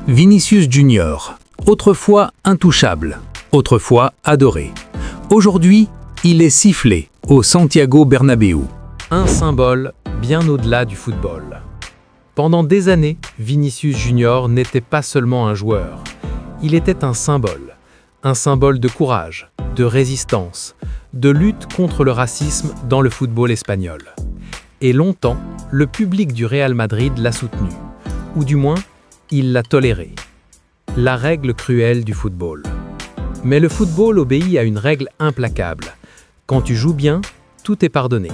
Vinicius Junior, autrefois intouchable, autrefois adoré. Aujourd'hui, il est sifflé au Santiago Bernabéu. Un symbole bien au-delà du football. Pendant des années, Vinicius Junior n'était pas seulement un joueur. Il était un symbole de courage, de résistance, de lutte contre le racisme dans le football espagnol. Et longtemps, le public du Real Madrid l'a soutenu, ou du moins, il l'a toléré. La règle cruelle du football. Mais le football obéit à une règle implacable. Quand tu joues bien, tout est pardonné.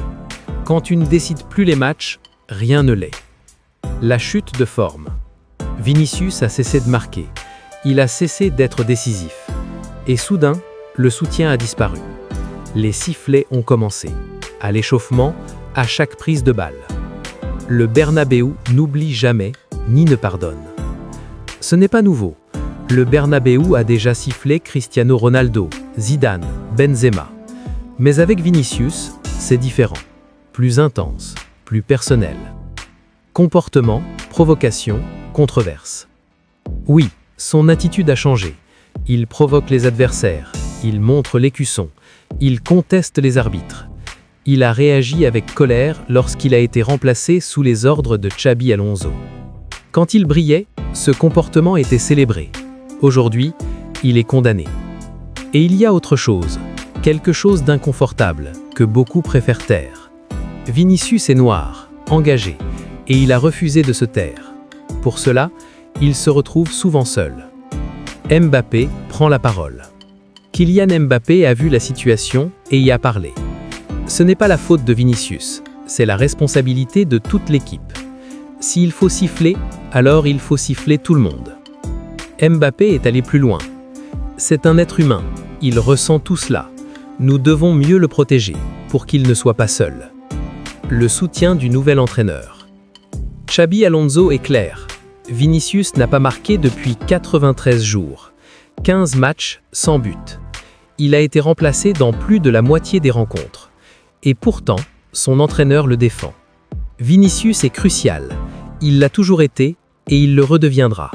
Quand tu ne décides plus les matchs, rien ne l'est. La chute de forme. Vinicius a cessé de marquer. Il a cessé d'être décisif. Et soudain, le soutien a disparu. Les sifflets ont commencé. À l'échauffement, à chaque prise de balle. Le Bernabéu n'oublie jamais, ni ne pardonne. Ce n'est pas nouveau. Le Bernabéu a déjà sifflé Cristiano Ronaldo, Zidane, Benzema. Mais avec Vinicius, c'est différent. Plus intense, plus personnel. Comportement, provocation, controverse. Oui, son attitude a changé. Il provoque les adversaires, il montre l'écusson, il conteste les arbitres. Il a réagi avec colère lorsqu'il a été remplacé sous les ordres de Xabi Alonso. Quand il brillait, ce comportement était célébré. Aujourd'hui, il est condamné. Et il y a autre chose, quelque chose d'inconfortable, que beaucoup préfèrent taire. Vinicius est noir, engagé, et il a refusé de se taire. Pour cela, il se retrouve souvent seul. Mbappé prend la parole. Kylian Mbappé a vu la situation et y a parlé. Ce n'est pas la faute de Vinicius, c'est la responsabilité de toute l'équipe. S'il faut siffler, alors il faut siffler tout le monde. Mbappé est allé plus loin. C'est un être humain, il ressent tout cela. Nous devons mieux le protéger, pour qu'il ne soit pas seul. Le soutien du nouvel entraîneur. Xabi Alonso est clair. Vinicius n'a pas marqué depuis 93 jours. 15 matchs sans but. Il a été remplacé dans plus de la moitié des rencontres. Et pourtant, son entraîneur le défend. Vinicius est crucial. Il l'a toujours été et il le redeviendra.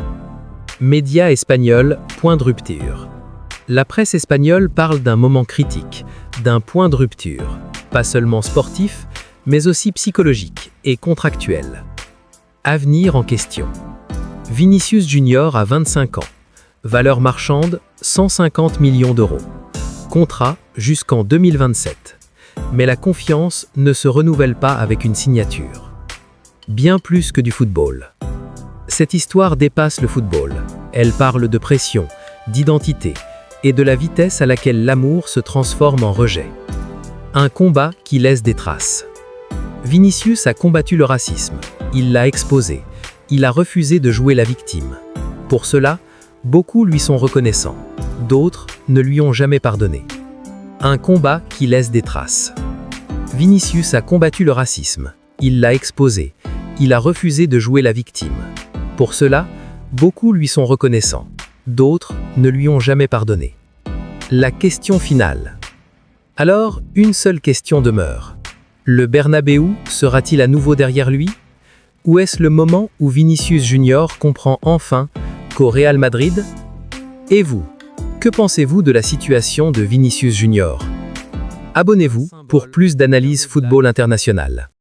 Médias espagnols, point de rupture. La presse espagnole parle d'un moment critique, d'un point de rupture, pas seulement sportif, mais aussi psychologique et contractuel. Avenir en question. Vinicius Junior a 25 ans. Valeur marchande, 150 millions d'euros. Contrat jusqu'en 2027. Mais la confiance ne se renouvelle pas avec une signature. Bien plus que du football. Cette histoire dépasse le football. Elle parle de pression, d'identité et de la vitesse à laquelle l'amour se transforme en rejet. Un combat qui laisse des traces. Vinicius a combattu le racisme. Il l'a exposé. Il a refusé de jouer la victime. Pour cela, beaucoup lui sont reconnaissants. D'autres ne lui ont jamais pardonné. Un combat qui laisse des traces. Vinicius a combattu le racisme. Il l'a exposé. Il a refusé de jouer la victime. Pour cela, beaucoup lui sont reconnaissants. D'autres ne lui ont jamais pardonné. La question finale. Alors, une seule question demeure. Le Bernabéu sera-t-il à nouveau derrière lui? Ou est-ce le moment où Vinicius Junior comprend enfin qu'au Real Madrid? Et vous, que pensez-vous de la situation de Vinicius Junior? Abonnez-vous pour plus d'analyses football international.